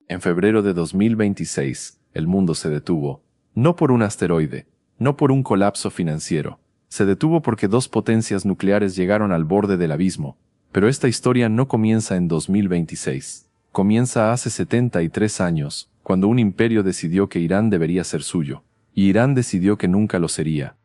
En febrero de 2026, el mundo se detuvo. No por un asteroide, no por un colapso financiero. Se detuvo porque dos potencias nucleares llegaron al borde del abismo. Pero esta historia no comienza en 2026. Comienza hace 73 años, cuando un imperio decidió que Irán debería ser suyo. Y Irán decidió que nunca lo sería.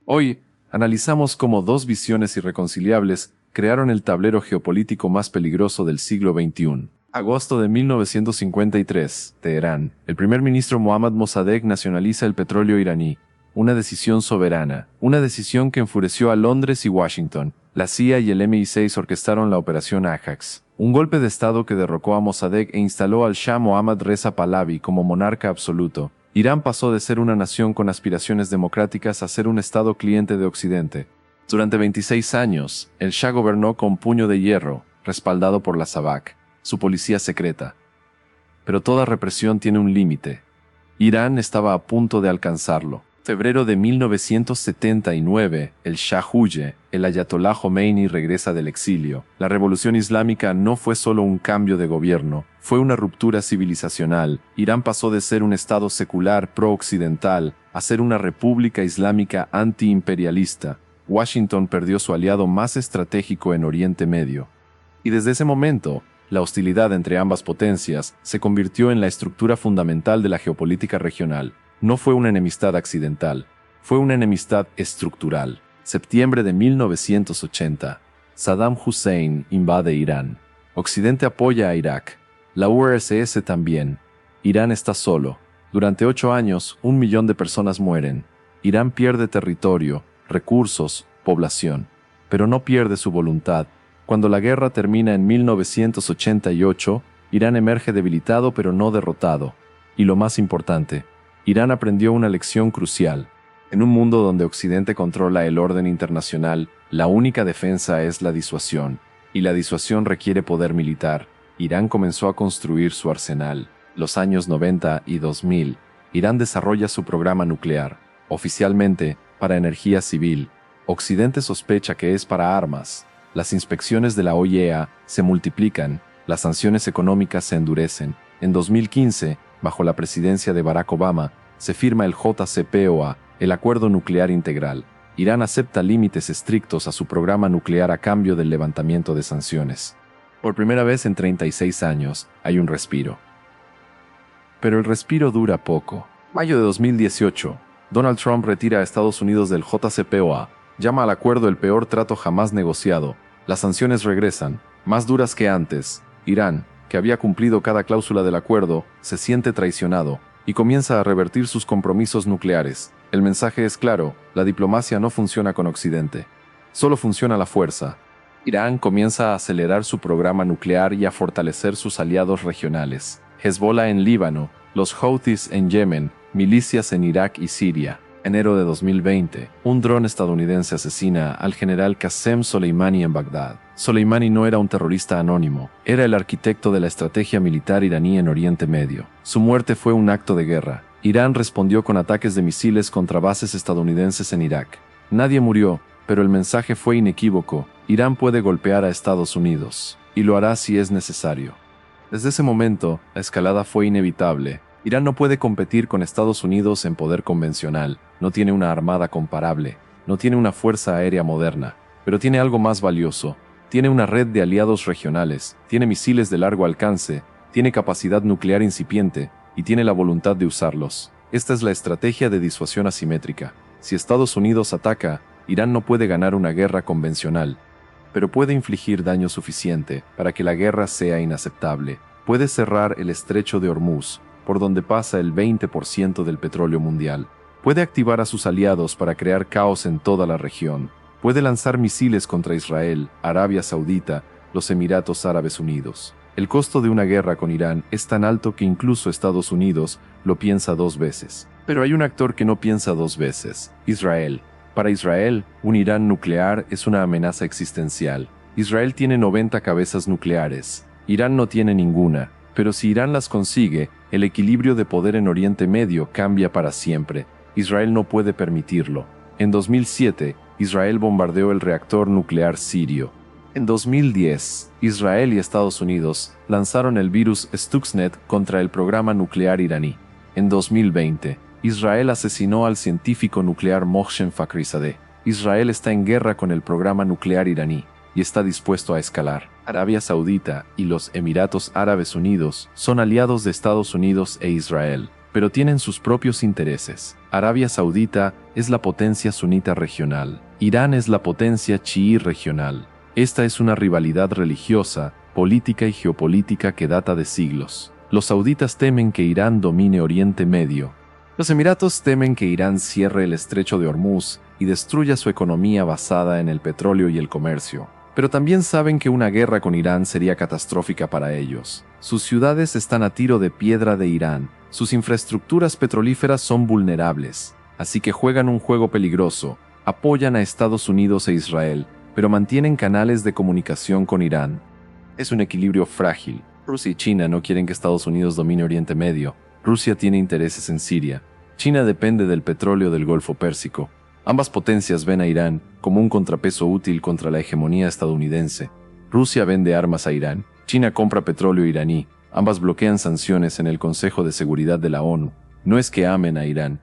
Hoy, analizamos cómo dos visiones irreconciliables crearon el tablero geopolítico más peligroso del siglo XXI. Agosto de 1953, Teherán. El primer ministro Mohammad Mossadegh nacionaliza el petróleo iraní. Una decisión soberana, una decisión que enfureció a Londres y Washington. La CIA y el MI6 orquestaron la operación Ajax, un golpe de Estado que derrocó a Mossadegh e instaló al Shah Mohammad Reza Pahlavi como monarca absoluto. Irán pasó de ser una nación con aspiraciones democráticas a ser un Estado cliente de Occidente. Durante 26 años, el Shah gobernó con puño de hierro, respaldado por la SAVAK, su policía secreta. Pero toda represión tiene un límite. Irán estaba a punto de alcanzarlo. Febrero de 1979, el Shah huye, el Ayatollah Khomeini regresa del exilio. La revolución islámica no fue solo un cambio de gobierno, fue una ruptura civilizacional. Irán pasó de ser un estado secular pro-occidental a ser una república islámica anti-imperialista. Washington perdió su aliado más estratégico en Oriente Medio. Y desde ese momento, la hostilidad entre ambas potencias se convirtió en la estructura fundamental de la geopolítica regional. No fue una enemistad accidental, fue una enemistad estructural. Septiembre de 1980. Saddam Hussein invade Irán. Occidente apoya a Irak. La URSS también. Irán está solo. Durante 8 años, 1 millón de personas mueren. Irán pierde territorio, recursos, población. Pero no pierde su voluntad. Cuando la guerra termina en 1988, Irán emerge debilitado pero no derrotado. Y lo más importante, Irán aprendió una lección crucial. En un mundo donde Occidente controla el orden internacional, la única defensa es la disuasión, y la disuasión requiere poder militar. Irán comenzó a construir su arsenal. Los años 90 y 2000, Irán desarrolla su programa nuclear, oficialmente para energía civil. Occidente sospecha que es para armas. Las inspecciones de la OIEA se multiplican, las sanciones económicas se endurecen. En 2015, bajo la presidencia de Barack Obama, se firma el JCPOA, el Acuerdo Nuclear Integral. Irán acepta límites estrictos a su programa nuclear a cambio del levantamiento de sanciones. Por primera vez en 36 años, hay un respiro. Pero el respiro dura poco. Mayo de 2018, Donald Trump retira a Estados Unidos del JCPOA, llama al acuerdo el peor trato jamás negociado. Las sanciones regresan, más duras que antes. Irán, que había cumplido cada cláusula del acuerdo, se siente traicionado y comienza a revertir sus compromisos nucleares. El mensaje es claro, la diplomacia no funciona con Occidente. Solo funciona la fuerza. Irán comienza a acelerar su programa nuclear y a fortalecer sus aliados regionales. Hezbollah en Líbano, los Houthis en Yemen, milicias en Irak y Siria. Enero de 2020, un dron estadounidense asesina al general Qasem Soleimani en Bagdad. Soleimani no era un terrorista anónimo, era el arquitecto de la estrategia militar iraní en Oriente Medio. Su muerte fue un acto de guerra. Irán respondió con ataques de misiles contra bases estadounidenses en Irak. Nadie murió, pero el mensaje fue inequívoco: Irán puede golpear a Estados Unidos, y lo hará si es necesario. Desde ese momento, la escalada fue inevitable. Irán no puede competir con Estados Unidos en poder convencional, no tiene una armada comparable, no tiene una fuerza aérea moderna, pero tiene algo más valioso. Tiene una red de aliados regionales, tiene misiles de largo alcance, tiene capacidad nuclear incipiente y tiene la voluntad de usarlos. Esta es la estrategia de disuasión asimétrica. Si Estados Unidos ataca, Irán no puede ganar una guerra convencional, pero puede infligir daño suficiente para que la guerra sea inaceptable. Puede cerrar el estrecho de Hormuz, por donde pasa el 20% del petróleo mundial. Puede activar a sus aliados para crear caos en toda la región. Puede lanzar misiles contra Israel, Arabia Saudita, los Emiratos Árabes Unidos. El costo de una guerra con Irán es tan alto que incluso Estados Unidos lo piensa 2 veces. Pero hay un actor que no piensa 2 veces: Israel. Para Israel, un Irán nuclear es una amenaza existencial. Israel tiene 90 cabezas nucleares. Irán no tiene ninguna. Pero si Irán las consigue, el equilibrio de poder en Oriente Medio cambia para siempre. Israel no puede permitirlo. En 2007, Israel bombardeó el reactor nuclear sirio. En 2010, Israel y Estados Unidos lanzaron el virus Stuxnet contra el programa nuclear iraní. En 2020, Israel asesinó al científico nuclear Mohsen Fakhrizadeh. Israel está en guerra con el programa nuclear iraní y está dispuesto a escalar. Arabia Saudita y los Emiratos Árabes Unidos son aliados de Estados Unidos e Israel, pero tienen sus propios intereses. Arabia Saudita es la potencia sunita regional. Irán es la potencia chií regional. Esta es una rivalidad religiosa, política y geopolítica que data de siglos. Los sauditas temen que Irán domine Oriente Medio. Los Emiratos temen que Irán cierre el estrecho de Hormuz y destruya su economía basada en el petróleo y el comercio. Pero también saben que una guerra con Irán sería catastrófica para ellos. Sus ciudades están a tiro de piedra de Irán. Sus infraestructuras petrolíferas son vulnerables. Así que juegan un juego peligroso. Apoyan a Estados Unidos e Israel, pero mantienen canales de comunicación con Irán. Es un equilibrio frágil. Rusia y China no quieren que Estados Unidos domine Oriente Medio. Rusia tiene intereses en Siria. China depende del petróleo del Golfo Pérsico. Ambas potencias ven a Irán como un contrapeso útil contra la hegemonía estadounidense. Rusia vende armas a Irán. China compra petróleo iraní. Ambas bloquean sanciones en el Consejo de Seguridad de la ONU. No es que amen a Irán.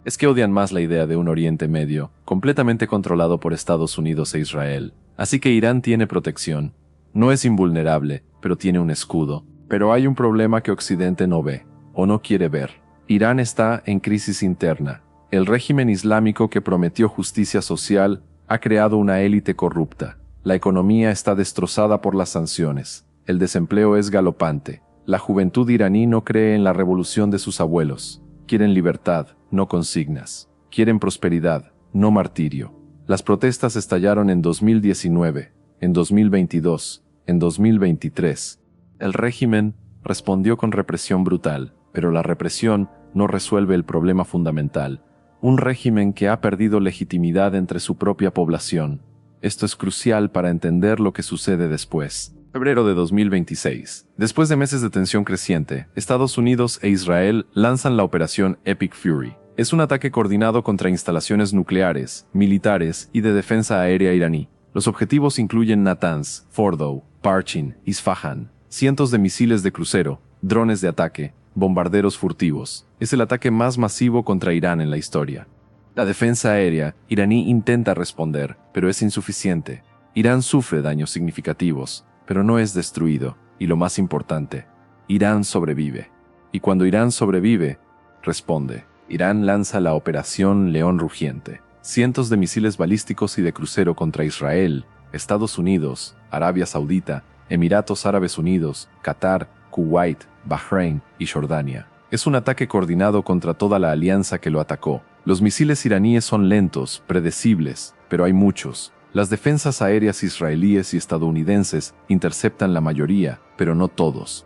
Es que odian más la idea de un Oriente Medio, completamente controlado por Estados Unidos e Israel. Así que Irán tiene protección. No es invulnerable, pero tiene un escudo. Pero hay un problema que Occidente no ve, o no quiere ver. Irán está en crisis interna. El régimen islámico que prometió justicia social ha creado una élite corrupta. La economía está destrozada por las sanciones. El desempleo es galopante. La juventud iraní no cree en la revolución de sus abuelos. Quieren libertad, no consignas. Quieren prosperidad, no martirio. Las protestas estallaron en 2019, en 2022, en 2023. El régimen respondió con represión brutal, pero la represión no resuelve el problema fundamental. Un régimen que ha perdido legitimidad entre su propia población. Esto es crucial para entender lo que sucede después. Febrero de 2026. Después de meses de tensión creciente, Estados Unidos e Israel lanzan la operación Epic Fury. Es un ataque coordinado contra instalaciones nucleares, militares y de defensa aérea iraní. Los objetivos incluyen Natanz, Fordow, Parchin, Isfahan, cientos de misiles de crucero, drones de ataque, bombarderos furtivos. Es el ataque más masivo contra Irán en la historia. La defensa aérea iraní intenta responder, pero es insuficiente. Irán sufre daños significativos, pero no es destruido. Y lo más importante, Irán sobrevive. Y cuando Irán sobrevive, responde. Irán lanza la Operación León Rugiente. Cientos de misiles balísticos y de crucero contra Israel, Estados Unidos, Arabia Saudita, Emiratos Árabes Unidos, Qatar, Kuwait, Bahrein y Jordania. Es un ataque coordinado contra toda la alianza que lo atacó. Los misiles iraníes son lentos, predecibles, pero hay muchos. Las defensas aéreas israelíes y estadounidenses interceptan la mayoría, pero no todos.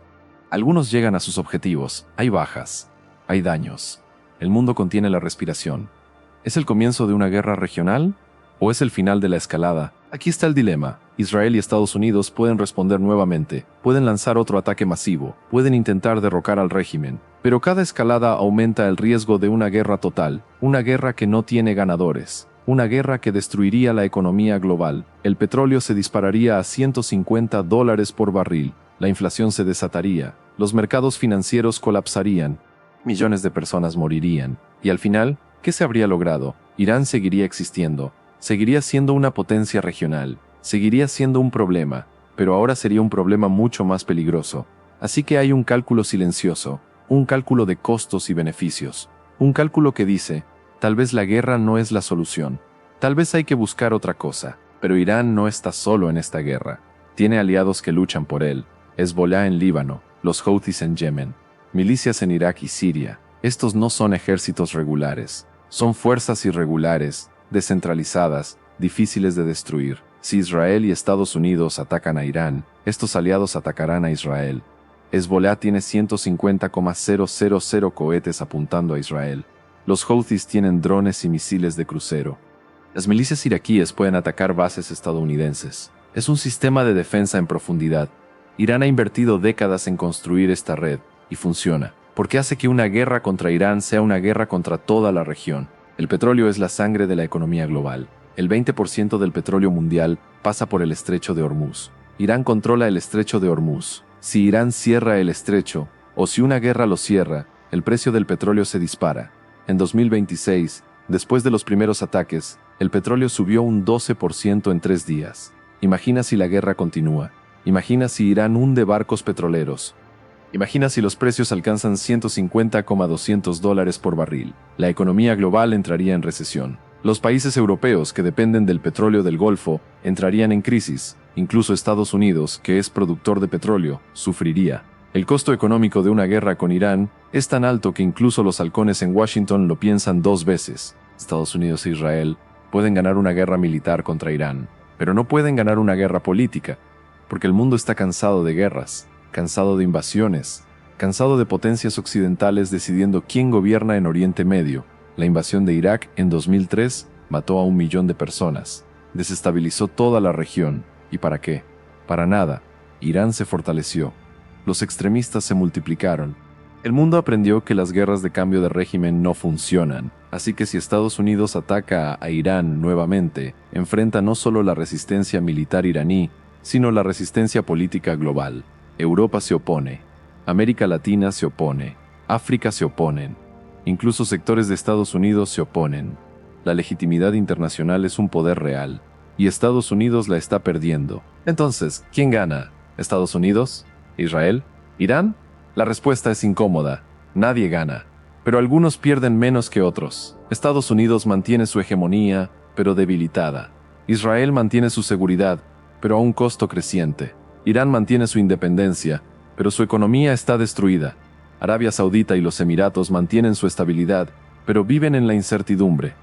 Algunos llegan a sus objetivos. Hay bajas, hay daños. El mundo contiene la respiración. ¿Es el comienzo de una guerra regional? ¿O es el final de la escalada? Aquí está el dilema. Israel y Estados Unidos pueden responder nuevamente, pueden lanzar otro ataque masivo, pueden intentar derrocar al régimen, pero cada escalada aumenta el riesgo de una guerra total, una guerra que no tiene ganadores, una guerra que destruiría la economía global. El petróleo se dispararía a $150 por barril, la inflación se desataría, los mercados financieros colapsarían, millones de personas morirían, y al final, ¿qué se habría logrado? Irán seguiría existiendo, seguiría siendo una potencia regional, seguiría siendo un problema, pero ahora sería un problema mucho más peligroso. Así que hay un cálculo silencioso, un cálculo de costos y beneficios, un cálculo que dice, tal vez la guerra no es la solución, tal vez hay que buscar otra cosa, pero Irán no está solo en esta guerra, tiene aliados que luchan por él, Hezbollah en Líbano, los Houthis en Yemen, milicias en Irak y Siria. Estos no son ejércitos regulares, son fuerzas irregulares, descentralizadas, difíciles de destruir. Si Israel y Estados Unidos atacan a Irán, estos aliados atacarán a Israel. Hezbollah tiene 150,000 cohetes apuntando a Israel. Los Houthis tienen drones y misiles de crucero. Las milicias iraquíes pueden atacar bases estadounidenses. Es un sistema de defensa en profundidad. Irán ha invertido décadas en construir esta red, y funciona, porque hace que una guerra contra Irán sea una guerra contra toda la región. El petróleo es la sangre de la economía global. El 20% del petróleo mundial pasa por el estrecho de Hormuz. Irán controla el estrecho de Hormuz. Si Irán cierra el estrecho, o si una guerra lo cierra, el precio del petróleo se dispara. En 2026, después de los primeros ataques, el petróleo subió un 12% en 3 días. Imagina si la guerra continúa. Imagina si Irán hunde barcos petroleros. Imagina si los precios alcanzan $150,200 por barril. La economía global entraría en recesión. Los países europeos que dependen del petróleo del Golfo entrarían en crisis. Incluso Estados Unidos, que es productor de petróleo, sufriría. El costo económico de una guerra con Irán es tan alto que incluso los halcones en Washington lo piensan 2 veces. Estados Unidos e Israel pueden ganar una guerra militar contra Irán, pero no pueden ganar una guerra política, porque el mundo está cansado de guerras, cansado de invasiones, cansado de potencias occidentales decidiendo quién gobierna en Oriente Medio. La invasión de Irak en 2003 mató a 1 millón de personas, desestabilizó toda la región. ¿Y para qué? Para nada. Irán se fortaleció. Los extremistas se multiplicaron. El mundo aprendió que las guerras de cambio de régimen no funcionan, así que si Estados Unidos ataca a Irán nuevamente, enfrenta no solo la resistencia militar iraní, sino la resistencia política global. Europa se opone, América Latina se opone, África se oponen, incluso sectores de Estados Unidos se oponen. La legitimidad internacional es un poder real, y Estados Unidos la está perdiendo. Entonces, ¿quién gana? ¿Estados Unidos? ¿Israel? ¿Irán? La respuesta es incómoda. Nadie gana. Pero algunos pierden menos que otros. Estados Unidos mantiene su hegemonía, pero debilitada. Israel mantiene su seguridad, pero a un costo creciente. Irán mantiene su independencia, pero su economía está destruida. Arabia Saudita y los Emiratos mantienen su estabilidad, pero viven en la incertidumbre.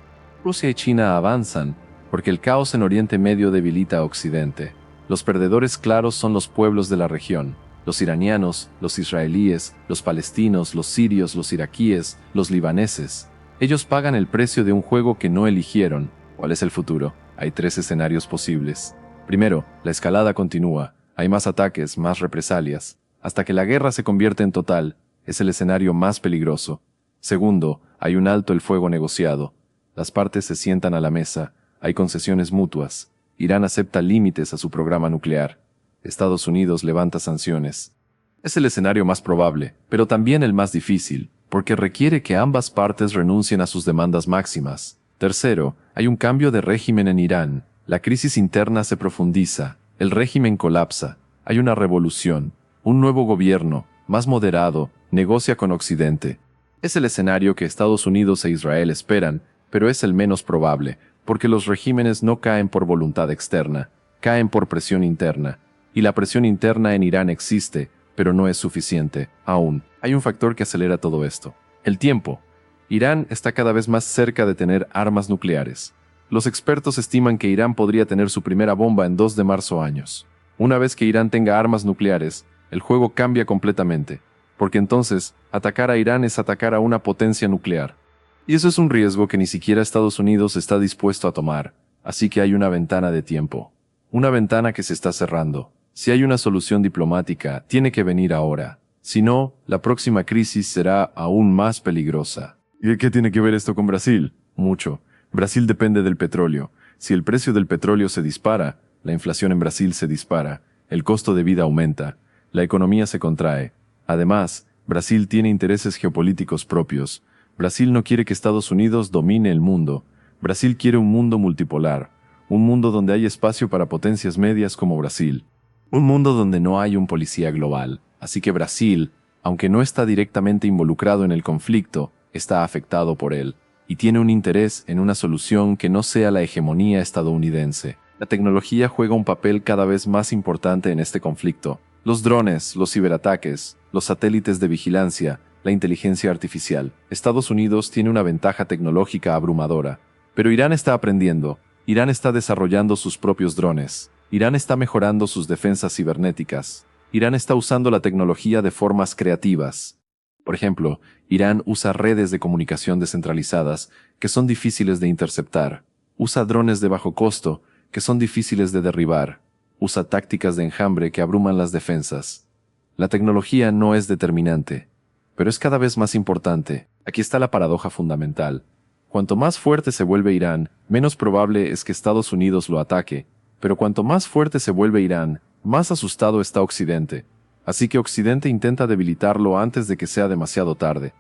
Rusia y China avanzan, porque el caos en Oriente Medio debilita a Occidente. Los perdedores claros son los pueblos de la región. Los iranianos, los israelíes, los palestinos, los sirios, los iraquíes, los libaneses. Ellos pagan el precio de un juego que no eligieron. ¿Cuál es el futuro? Hay 3 escenarios posibles. Primero, la escalada continúa. Hay más ataques, más represalias, hasta que la guerra se convierte en total. Es el escenario más peligroso. Segundo, hay un alto el fuego negociado. Las partes se sientan a la mesa. Hay concesiones mutuas. Irán acepta límites a su programa nuclear. Estados Unidos levanta sanciones. Es el escenario más probable, pero también el más difícil, porque requiere que ambas partes renuncien a sus demandas máximas. Tercero, hay un cambio de régimen en Irán. La crisis interna se profundiza. El régimen colapsa. Hay una revolución. Un nuevo gobierno, más moderado, negocia con Occidente. Es el escenario que Estados Unidos e Israel esperan, pero es el menos probable, porque los regímenes no caen por voluntad externa, caen por presión interna. Y la presión interna en Irán existe, pero no es suficiente, aún. Hay un factor que acelera todo esto. El tiempo. Irán está cada vez más cerca de tener armas nucleares. Los expertos estiman que Irán podría tener su primera bomba en 2 de marzo años. Una vez que Irán tenga armas nucleares, el juego cambia completamente, porque entonces, atacar a Irán es atacar a una potencia nuclear. Y eso es un riesgo que ni siquiera Estados Unidos está dispuesto a tomar, así que hay una ventana de tiempo. Una ventana que se está cerrando. Si hay una solución diplomática, tiene que venir ahora. Si no, la próxima crisis será aún más peligrosa. ¿Y qué tiene que ver esto con Brasil? Mucho. Brasil depende del petróleo. Si el precio del petróleo se dispara, la inflación en Brasil se dispara, el costo de vida aumenta, la economía se contrae. Además, Brasil tiene intereses geopolíticos propios. Brasil no quiere que Estados Unidos domine el mundo. Brasil quiere un mundo multipolar, un mundo donde hay espacio para potencias medias como Brasil. Un mundo donde no hay un policía global. Así que Brasil, aunque no está directamente involucrado en el conflicto, está afectado por él, y tiene un interés en una solución que no sea la hegemonía estadounidense. La tecnología juega un papel cada vez más importante en este conflicto. Los drones, los ciberataques, los satélites de vigilancia, la inteligencia artificial. Estados Unidos tiene una ventaja tecnológica abrumadora, pero Irán está aprendiendo. Irán está desarrollando sus propios drones. Irán está mejorando sus defensas cibernéticas. Irán está usando la tecnología de formas creativas. Por ejemplo, Irán usa redes de comunicación descentralizadas que son difíciles de interceptar. Usa drones de bajo costo que son difíciles de derribar. Usa tácticas de enjambre que abruman las defensas. La tecnología no es determinante, pero es cada vez más importante. Aquí está la paradoja fundamental. Cuanto más fuerte se vuelve Irán, menos probable es que Estados Unidos lo ataque, Pero cuanto más fuerte se vuelve Irán, más asustado está Occidente. Así que Occidente intenta debilitarlo antes de que sea demasiado tarde.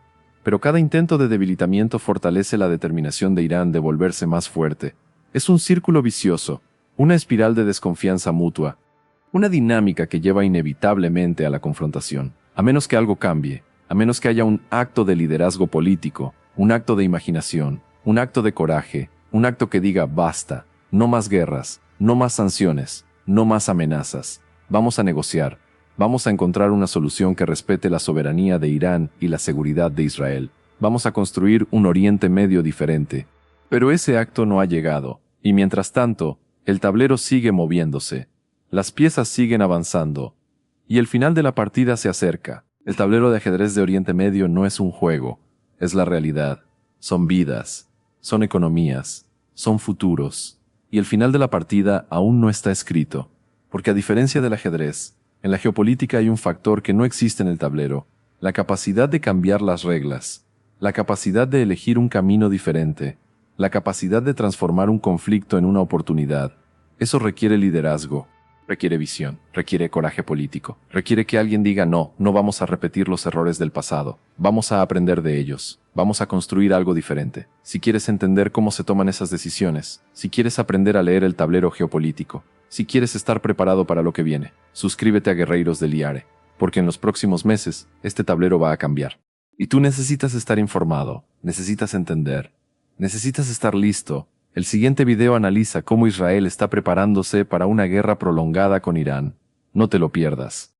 Pero cada intento de debilitamiento fortalece la determinación de Irán de volverse más fuerte. Es un círculo vicioso, una espiral de desconfianza mutua, una dinámica que lleva inevitablemente a la confrontación. A menos que algo cambie, a menos que haya un acto de liderazgo político, un acto de imaginación, un acto de coraje, un acto que diga basta, no más guerras, no más sanciones, no más amenazas. Vamos a negociar. Vamos a encontrar una solución que respete la soberanía de Irán y la seguridad de Israel. Vamos a construir un Oriente Medio diferente. Pero ese acto no ha llegado, y mientras tanto, el tablero sigue moviéndose. Las piezas siguen avanzando, y el final de la partida se acerca. El tablero de ajedrez de Oriente Medio no es un juego, es la realidad. Son vidas, son economías, son futuros. Y el final de la partida aún no está escrito, porque a diferencia del ajedrez, en la geopolítica hay un factor que no existe en el tablero, la capacidad de cambiar las reglas, la capacidad de elegir un camino diferente, la capacidad de transformar un conflicto en una oportunidad. Eso requiere liderazgo, requiere visión, requiere coraje político, requiere que alguien diga no vamos a repetir los errores del pasado, vamos a aprender de ellos, vamos a construir algo diferente. Si quieres entender cómo se toman esas decisiones, si quieres aprender a leer el tablero geopolítico, si quieres estar preparado para lo que viene, suscríbete a Guerreiros del IARE, porque en los próximos meses este tablero va a cambiar. Y tú necesitas estar informado, necesitas entender, necesitas estar listo. El siguiente video analiza cómo Israel está preparándose para una guerra prolongada con Irán. No te lo pierdas.